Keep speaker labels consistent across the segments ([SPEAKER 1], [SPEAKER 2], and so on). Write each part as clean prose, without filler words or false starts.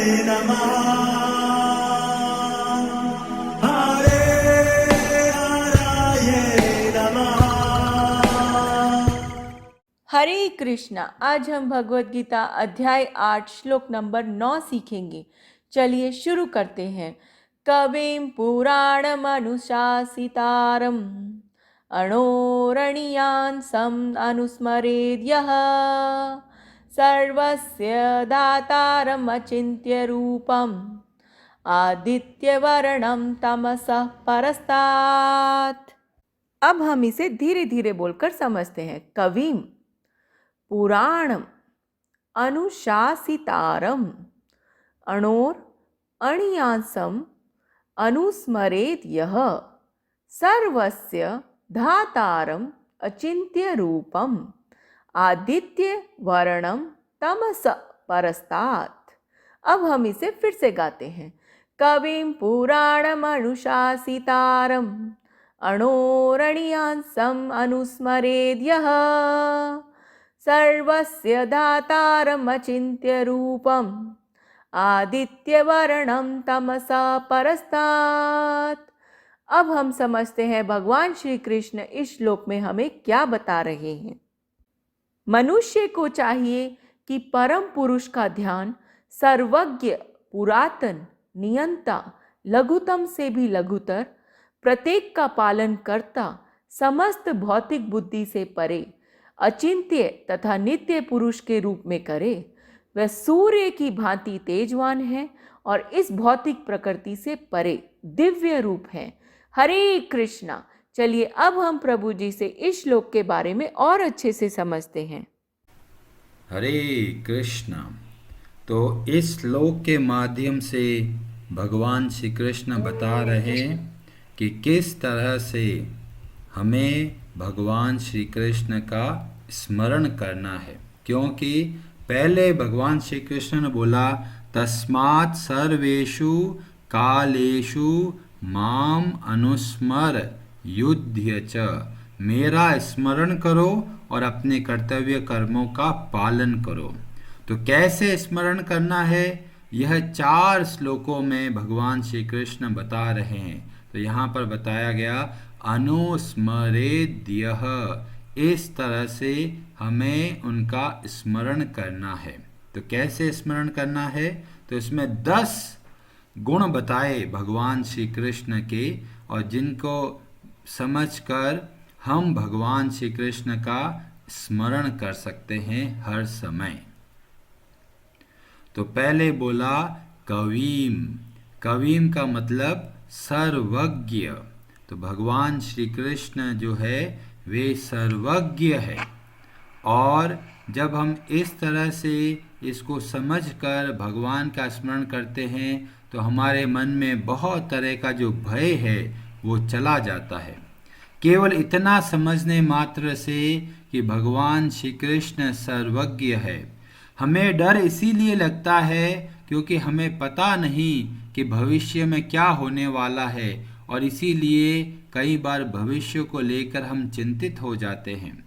[SPEAKER 1] नमः हरे हराय नमः।
[SPEAKER 2] हरे कृष्णा। आज हम भगवत गीता अध्याय 8 श्लोक नंबर 9 सीखेंगे। चलिए शुरू करते हैं। कविं पुराणमनुशासितारम् अणोरणीयान्सम् अनुस्मरेद् यः सर्वस्य दातारम् अचिन्त्य रूपम् आदित्यवर्णं तमसः परस्तात्। अब हम इसे धीरे धीरे बोलकर समझते हैं। कविम पुराणम अनुशासितारम अणोर अणियांसम अनुस्मरेत यः सर्वस्य धातारम अचिन्त्य रूपम आदित्य वर्णम तमस परस्तात्। अब हम इसे फिर से गाते हैं। कविं पुराणम अनुशासितारम अणोरणीयांसम् अनुस्मरेद् यः सर्वस्य दातारम् अचिन्त्य रूपम् आदित्यवर्णं तमसा परस्तात्। अब हम समझते हैं भगवान श्री कृष्ण इस श्लोक में हमें क्या बता रहे हैं। मनुष्य को चाहिए कि परम पुरुष का ध्यान सर्वज्ञ, पुरातन, नियंता, लघुतम से भी लघुतर, प्रत्येक का पालन करता, समस्त भौतिक बुद्धि से परे, अचिंत्य तथा नित्य पुरुष के रूप में करे। वह सूर्य की भांति तेजवान है और इस भौतिक प्रकृति से परे दिव्य रूप है। हरे कृष्णा। चलिए अब हम प्रभु जी से इस श्लोक के बारे में और अच्छे से समझते हैं।
[SPEAKER 3] हरे कृष्णा। तो इस श्लोक के माध्यम से भगवान श्री कृष्ण बता रहे हैं कि किस तरह से हमें भगवान श्री कृष्ण का स्मरण करना है, क्योंकि पहले भगवान श्री कृष्ण ने बोला तस्मात् सर्वेषु कालेषु माम अनुस्मर युध्य च। मेरा स्मरण करो और अपने कर्तव्य कर्मों का पालन करो। तो कैसे स्मरण करना है, यह 4 श्लोकों में भगवान श्री कृष्ण बता रहे हैं। तो यहाँ पर बताया गया अनुस्मरेद्यः, इस तरह से हमें उनका स्मरण करना है। तो कैसे स्मरण करना है, तो इसमें 10 गुण बताए भगवान श्री कृष्ण के, और जिनको समझकर हम भगवान श्री कृष्ण का स्मरण कर सकते हैं हर समय। तो पहले बोला कवीम। कवीम का मतलब सर्वज्ञ। तो भगवान श्री कृष्ण जो है वे सर्वज्ञ है, और जब हम इस तरह से इसको समझकर भगवान का स्मरण करते हैं तो हमारे मन में बहुत तरह का जो भय है वो चला जाता है। केवल इतना समझने मात्र से कि भगवान श्री कृष्ण सर्वज्ञ है। हमें डर इसीलिए लगता है क्योंकि हमें पता नहीं कि भविष्य में क्या होने वाला है, और इसीलिए कई बार भविष्य को लेकर हम चिंतित हो जाते हैं।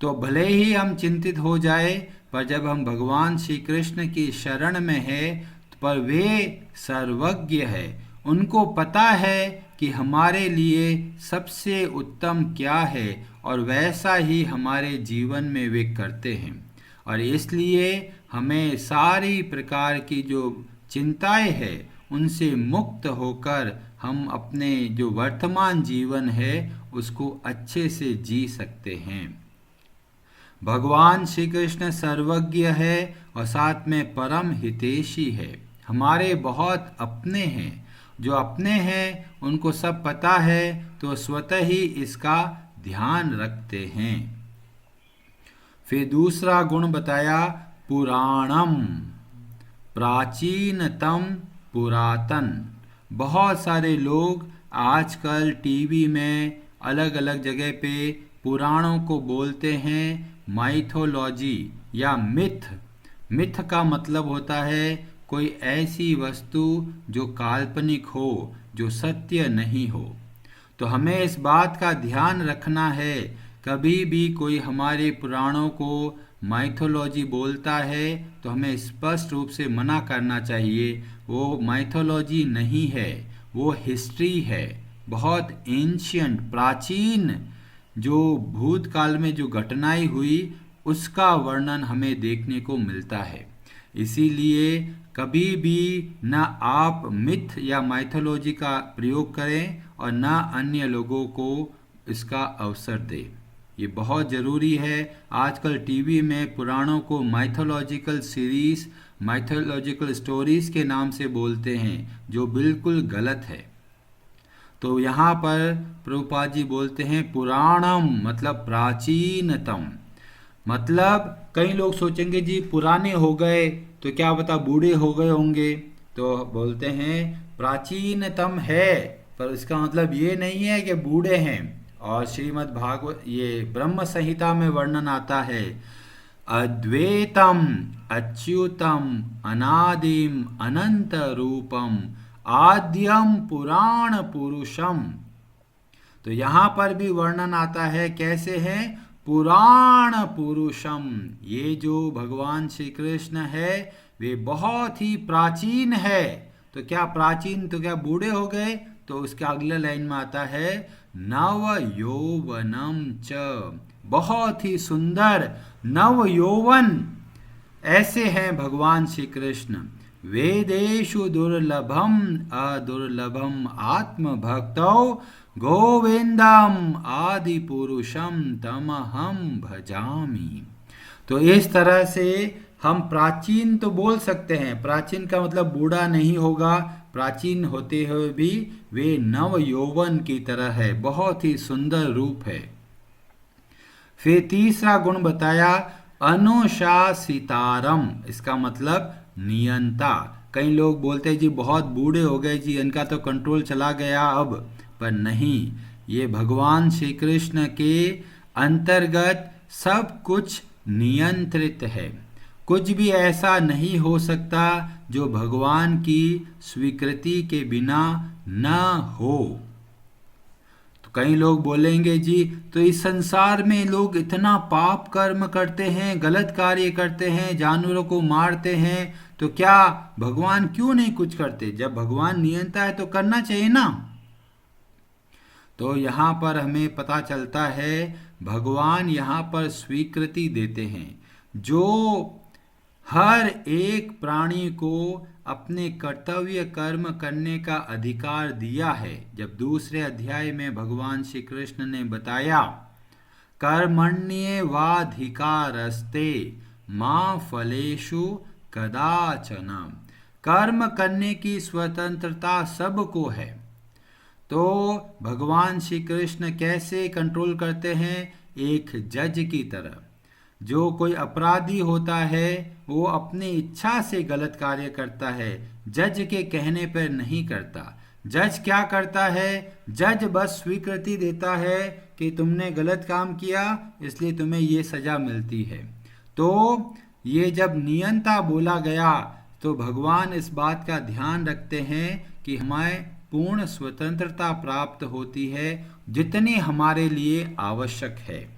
[SPEAKER 3] तो भले ही हम चिंतित हो जाए, पर जब हम भगवान श्री कृष्ण की शरण में है, पर वे सर्वज्ञ है, उनको पता है कि हमारे लिए सबसे उत्तम क्या है, और वैसा ही हमारे जीवन में वे करते हैं। और इसलिए हमें सारी प्रकार की जो चिंताएं हैं उनसे मुक्त होकर हम अपने जो वर्तमान जीवन है उसको अच्छे से जी सकते हैं। भगवान श्री कृष्ण सर्वज्ञ है और साथ में परम हितैषी है। हमारे बहुत अपने हैं, जो अपने हैं उनको सब पता है, तो स्वतः ही इसका ध्यान रखते हैं। फिर दूसरा गुण बताया पुराणम, प्राचीनतम, पुरातन। बहुत सारे लोग आजकल टीवी में अलग अलग जगह पे पुराणों को बोलते हैं माइथोलॉजी या मिथ। मिथ का मतलब होता है कोई ऐसी वस्तु जो काल्पनिक हो, जो सत्य नहीं हो। तो हमें इस बात का ध्यान रखना है, कभी भी कोई हमारे पुराणों को माइथोलॉजी बोलता है तो हमें स्पष्ट रूप से मना करना चाहिए। वो माइथोलॉजी नहीं है, वो हिस्ट्री है, बहुत एंशियंट प्राचीन जो भूतकाल में जो घटनाएं हुई उसका वर्णन हमें देखने को मिलता है। इसीलिए कभी भी न आप मिथ या माइथोलॉजी का प्रयोग करें और न अन्य लोगों को इसका अवसर दें। ये बहुत ज़रूरी है। आजकल टीवी में पुराणों को माइथोलॉजिकल सीरीज, माइथोलॉजिकल स्टोरीज के नाम से बोलते हैं, जो बिल्कुल गलत है। तो यहाँ पर प्रभुपाद जी बोलते हैं पुराणम मतलब प्राचीनतम। मतलब कई लोग सोचेंगे जी पुराने हो गए तो क्या पता बूढ़े हो गए होंगे, तो बोलते हैं प्राचीनतम है, पर इसका मतलब ये नहीं है कि बूढ़े हैं। और श्रीमद् भागवत ये ब्रह्म संहिता में वर्णन आता है अद्वैतम अच्युतम अनादिम अनंत रूपम आद्यम पुराण पुरुषम। तो यहाँ पर भी वर्णन आता है कैसे है, पुराण पुरुषम। ये जो भगवान श्री कृष्ण है वे बहुत ही प्राचीन है। तो क्या प्राचीन, तो क्या बूढ़े हो गए? तो उसके अगले लाइन में आता है नव यौवनम च, बहुत ही सुंदर नव यौवन ऐसे हैं भगवान श्री कृष्ण। वेदेषु दुर्लभम अदुर्लभम आत्मभक्तौ गोविंदम आदि पुरुषम तमहम भजामि। तो इस तरह से हम प्राचीन तो बोल सकते हैं, प्राचीन का मतलब बूढ़ा नहीं होगा, प्राचीन होते हुए भी वे नव यौवन की तरह है, बहुत ही सुंदर रूप है। फिर तीसरा गुण बताया अनुशासितारम, इसका मतलब नियंता। कई लोग बोलते हैं जी बहुत बूढ़े हो गए जी, इनका तो कंट्रोल चला गया अब, पर नहीं, ये भगवान श्री कृष्ण के अंतर्गत सब कुछ नियंत्रित है। कुछ भी ऐसा नहीं हो सकता जो भगवान की स्वीकृति के बिना न हो। तो कई लोग बोलेंगे जी तो इस संसार में लोग इतना पाप कर्म करते हैं, गलत कार्य करते हैं, जानवरों को मारते हैं, तो क्या भगवान क्यों नहीं कुछ करते? जब भगवान नियंता है तो करना चाहिए ना। तो यहाँ पर हमें पता चलता है भगवान यहाँ पर स्वीकृति देते हैं। जो हर एक प्राणी को अपने कर्तव्य कर्म करने का अधिकार दिया है। जब दूसरे अध्याय में भगवान श्री कृष्ण ने बताया कर्मण्ये वाधिकारस्ते मां फलेषु कदाचन, कर्म करने की स्वतंत्रता सबको है। तो भगवान श्री कृष्ण कैसे कंट्रोल करते हैं? एक जज की तरह। जो कोई अपराधी होता है वो अपनी इच्छा से गलत कार्य करता है, जज के कहने पर नहीं करता। जज क्या करता है? जज बस स्वीकृति देता है कि तुमने गलत काम किया इसलिए तुम्हें ये सजा मिलती है। तो ये जब नियंता बोला गया तो भगवान इस बात का ध्यान रखते हैं कि हमें पूर्ण स्वतंत्रता प्राप्त होती है जितनी हमारे लिए आवश्यक है।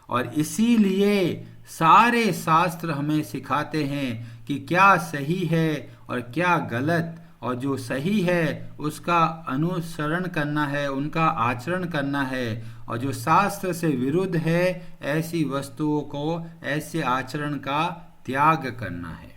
[SPEAKER 3] और इसीलिए सारे शास्त्र हमें सिखाते हैं कि क्या सही है और क्या गलत, और जो सही है उसका अनुसरण करना है, उनका आचरण करना है, और जो शास्त्र से विरुद्ध है ऐसी वस्तुओं को, ऐसे आचरण का त्याग करना है।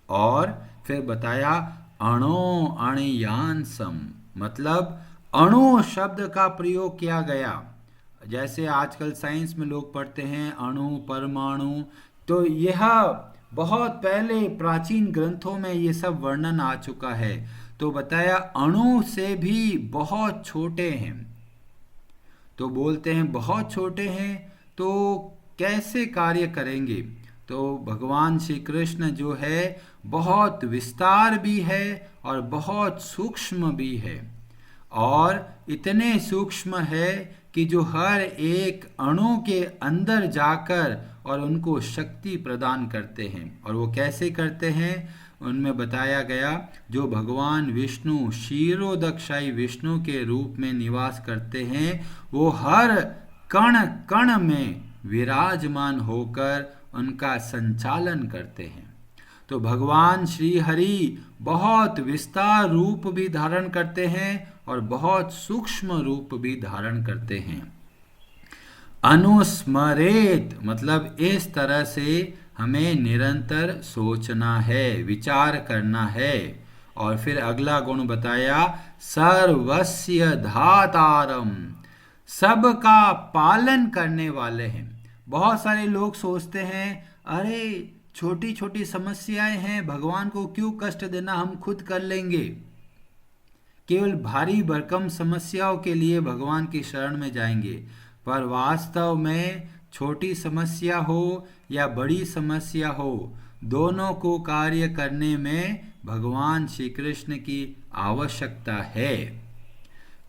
[SPEAKER 3] और फिर बताया अणो अणियांसम, मतलब अणु शब्द का प्रयोग किया गया। जैसे आजकल साइंस में लोग पढ़ते हैं अणु परमाणु, तो यह बहुत पहले प्राचीन ग्रंथों में ये सब वर्णन आ चुका है। तो बताया अणु से भी बहुत छोटे हैं। तो बोलते हैं बहुत छोटे हैं तो कैसे कार्य करेंगे? तो भगवान श्री कृष्ण जो है बहुत विस्तार भी है और बहुत सूक्ष्म भी है, और इतने सूक्ष्म है कि जो हर एक अणु के अंदर जाकर और उनको शक्ति प्रदान करते हैं। और वो कैसे करते हैं उनमें बताया गया, जो भगवान विष्णु क्षीरोदक्षाई विष्णु के रूप में निवास करते हैं वो हर कण कण में विराजमान होकर उनका संचालन करते हैं। तो भगवान श्री हरि बहुत विस्तार रूप भी धारण करते हैं और बहुत सूक्ष्म रूप भी धारण करते हैं। अनुस्मरेत मतलब इस तरह से हमें निरंतर सोचना है, विचार करना है। और फिर अगला गुण बताया, सर्वस्य धातारम, सबका पालन करने वाले हैं। बहुत सारे लोग सोचते हैं अरे छोटी छोटी समस्याएं हैं, भगवान को क्यों कष्ट देना, हम खुद कर लेंगे। केवल भारी भरकम समस्याओं के लिए भगवान की शरण में जाएंगे, पर वास्तव में छोटी समस्या हो या बड़ी समस्या हो, दोनों को कार्य करने में भगवान श्री कृष्ण की आवश्यकता है।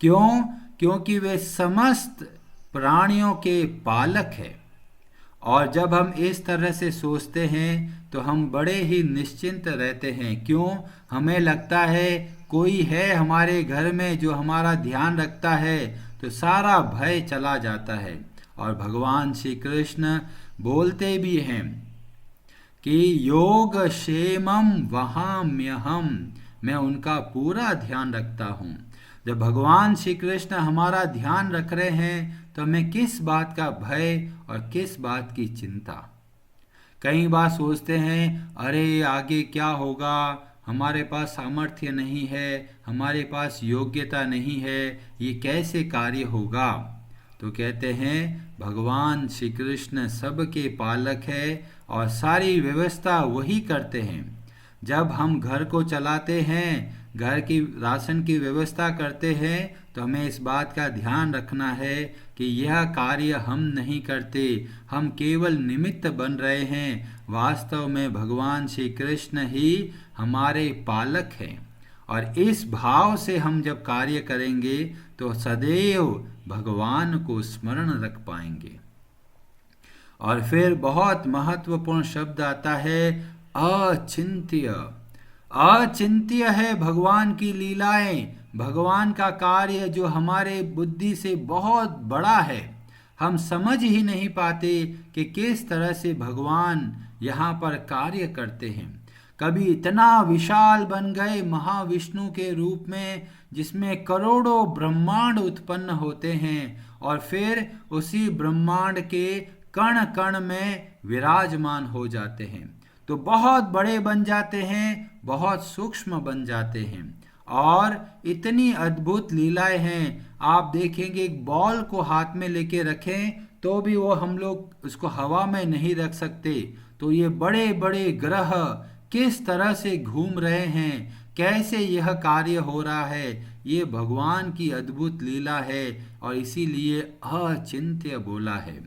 [SPEAKER 3] क्यों? क्योंकि वे समस्त प्राणियों के पालक हैं। और जब हम इस तरह से सोचते हैं तो हम बड़े ही निश्चिंत रहते हैं। क्यों? हमें लगता है कोई है हमारे घर में जो हमारा ध्यान रखता है, तो सारा भय चला जाता है। और भगवान श्री कृष्ण बोलते भी हैं कि योग क्षेमम वहाम्यहम, मैं उनका पूरा ध्यान रखता हूँ। जब भगवान श्री कृष्ण हमारा ध्यान रख रहे हैं तो हमें किस बात का भय और किस बात की चिंता। कई बार सोचते हैं अरे आगे क्या होगा, हमारे पास सामर्थ्य नहीं है, हमारे पास योग्यता नहीं है, ये कैसे कार्य होगा। तो कहते हैं भगवान श्री कृष्ण सबके पालक है और सारी व्यवस्था वही करते हैं। जब हम घर को चलाते हैं, घर की राशन की व्यवस्था करते हैं, तो हमें इस बात का ध्यान रखना है कि यह कार्य हम नहीं करते, हम केवल निमित्त बन रहे हैं। वास्तव में भगवान श्री कृष्ण ही हमारे पालक हैं। और इस भाव से हम जब कार्य करेंगे तो सदैव भगवान को स्मरण रख पाएंगे। और फिर बहुत महत्वपूर्ण शब्द आता है अचिंत्य। अचिंत्य है भगवान की लीलाएं, भगवान का कार्य जो हमारे बुद्धि से बहुत बड़ा है। हम समझ ही नहीं पाते कि किस तरह से भगवान यहाँ पर कार्य करते हैं। कभी इतना विशाल बन गए महाविष्णु के रूप में, जिसमें करोड़ों ब्रह्मांड उत्पन्न होते हैं, और फिर उसी ब्रह्मांड के कण कण में विराजमान हो जाते हैं। तो बहुत बड़े बन जाते हैं, बहुत सूक्ष्म बन जाते हैं, और इतनी अद्भुत लीलाएं हैं। आप देखेंगे एक बॉल को हाथ में लेके रखें तो भी वो हम लोग उसको हवा में नहीं रख सकते। तो ये बड़े बड़े ग्रह किस तरह से घूम रहे हैं, कैसे यह कार्य हो रहा है, ये भगवान की अद्भुत लीला है, और इसीलिए अचिंत्य बोला है।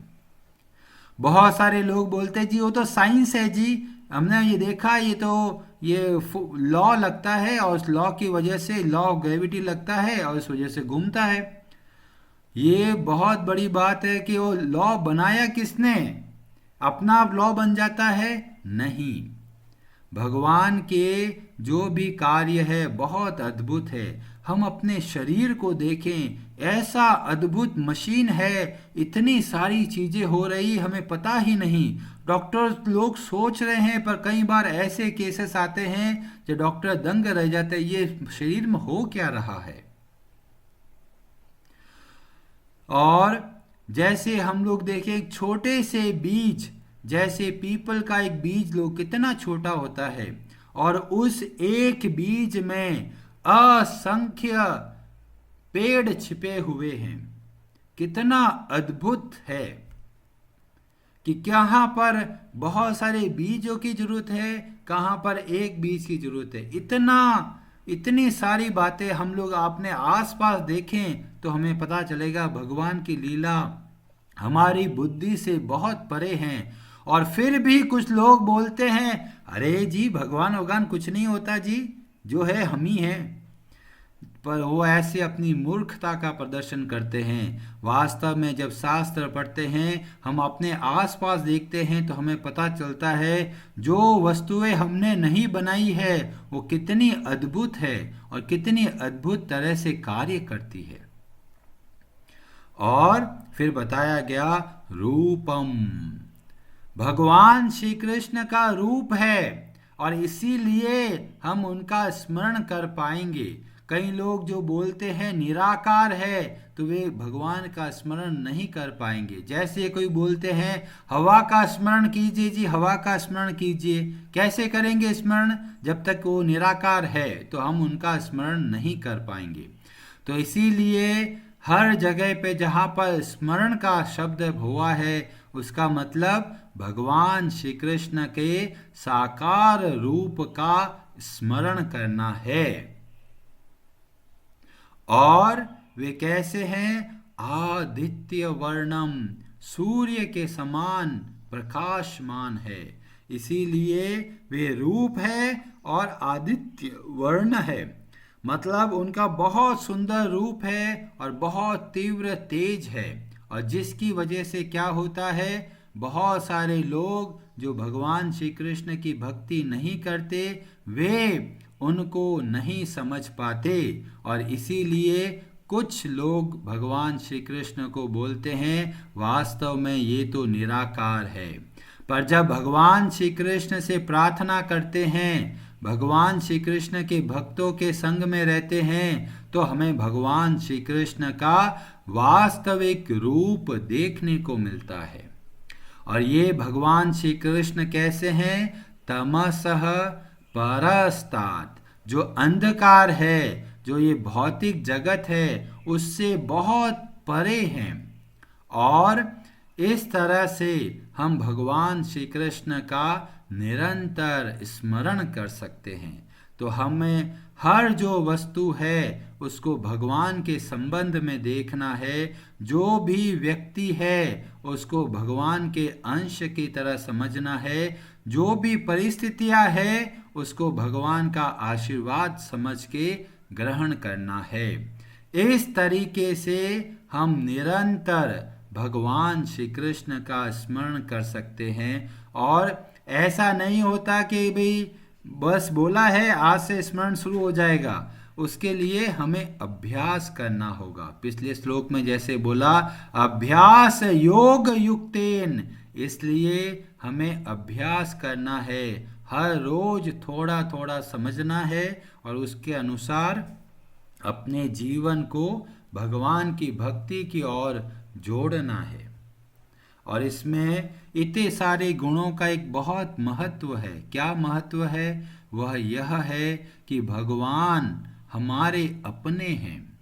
[SPEAKER 3] बहुत सारे लोग बोलते जी वो तो साइंस है जी, हमने ये देखा, ये लॉ लगता है और उस लॉ की वजह से लॉ ऑफ ग्रेविटी लगता है और इस वजह से घूमता है। ये बहुत बड़ी बात है कि वो लॉ बनाया किसने? अपना आप लॉ बन जाता है? नहीं, भगवान के जो भी कार्य है बहुत अद्भुत है। हम अपने शरीर को देखें, ऐसा अद्भुत मशीन है, इतनी सारी चीजें हो रही हमें पता ही नहीं। डॉक्टर लोग सोच रहे हैं, पर कई बार ऐसे केसेस आते हैं जो डॉक्टर दंग रह जाते हैं, ये शरीर में हो क्या रहा है। और जैसे हम लोग देखें एक छोटे से बीज, जैसे पीपल का एक बीज लो कितना छोटा होता है, और उस एक बीज में असंख्य पेड़ छिपे हुए हैं। कितना अद्भुत है कि कहां पर बहुत सारे बीजों की जरूरत है, कहां पर एक बीज की जरूरत है। इतनी सारी बातें हम लोग अपने आसपास देखें तो हमें पता चलेगा भगवान की लीला हमारी बुद्धि से बहुत परे हैं। और फिर भी कुछ लोग बोलते हैं अरे जी भगवान कुछ नहीं होता जी, जो है हम ही हैं। पर वो ऐसे अपनी मूर्खता का प्रदर्शन करते हैं। वास्तव में जब शास्त्र पढ़ते हैं, हम अपने आसपास देखते हैं, तो हमें पता चलता है जो वस्तुएं हमने नहीं बनाई है वो कितनी अद्भुत है और कितनी अद्भुत तरह से कार्य करती है। और फिर बताया गया रूपम, भगवान श्री कृष्ण का रूप है और इसीलिए हम उनका स्मरण कर पाएंगे। कई लोग जो बोलते हैं निराकार है तो वे भगवान का स्मरण नहीं कर पाएंगे। जैसे कोई बोलते हैं हवा का स्मरण कीजिए जी, हवा का स्मरण कीजिए, कैसे करेंगे स्मरण? जब तक वो निराकार है तो हम उनका स्मरण नहीं कर पाएंगे। तो इसीलिए हर जगह पे जहाँ पर स्मरण का शब्द हुआ है उसका मतलब भगवान श्री कृष्ण के साकार रूप का स्मरण करना है। और वे कैसे हैं? आदित्य वर्णम, सूर्य के समान प्रकाशमान है, इसीलिए वे रूप है और आदित्य वर्ण है। मतलब उनका बहुत सुंदर रूप है और बहुत तीव्र तेज है, और जिसकी वजह से क्या होता है, बहुत सारे लोग जो भगवान श्री कृष्ण की भक्ति नहीं करते वे उनको नहीं समझ पाते, और इसीलिए कुछ लोग भगवान श्री कृष्ण को बोलते हैं वास्तव में ये तो निराकार है। पर जब भगवान श्री कृष्ण से प्रार्थना करते हैं, भगवान श्री कृष्ण के भक्तों के संग में रहते हैं, तो हमें भगवान श्री कृष्ण का वास्तविक रूप देखने को मिलता है। और ये भगवान श्री कृष्ण कैसे हैं? तमसः परस्तात्, जो अंधकार है, जो ये भौतिक जगत है उससे बहुत परे हैं। और इस तरह से हम भगवान श्री कृष्ण का निरंतर स्मरण कर सकते हैं। तो हमें हर जो वस्तु है उसको भगवान के संबंध में देखना है, जो भी व्यक्ति है उसको भगवान के अंश की तरह समझना है, जो भी परिस्थितियां है उसको भगवान का आशीर्वाद समझ के ग्रहण करना है। इस तरीके से हम निरंतर भगवान श्री कृष्ण का स्मरण कर सकते हैं। और ऐसा नहीं होता कि भाई बस बोला है आज से स्मरण शुरू हो जाएगा, उसके लिए हमें अभ्यास करना होगा। पिछले श्लोक में जैसे बोला अभ्यास योग युक्तेन, इसलिए हमें अभ्यास करना है, हर रोज थोड़ा थोड़ा समझना है और उसके अनुसार अपने जीवन को भगवान की भक्ति की ओर जोड़ना है। और इसमें इतने सारे गुणों का एक बहुत महत्व है। क्या महत्व है? वह यह है कि भगवान हमारे अपने हैं।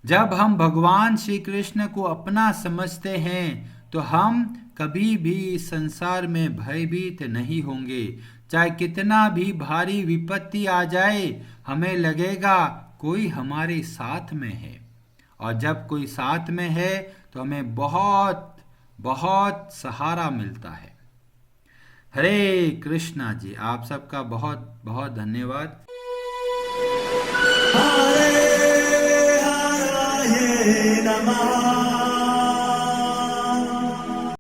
[SPEAKER 3] जब हम भगवान श्री कृष्ण को अपना समझते हैं तो हम कभी भी संसार में भयभीत नहीं होंगे। चाहे कितना भी भारी विपत्ति आ जाए, हमें लगेगा कोई हमारे साथ में है। और जब कोई साथ में है तो हमें बहुत बहुत सहारा मिलता है। हरे कृष्णा जी, आप सबका बहुत बहुत धन्यवाद।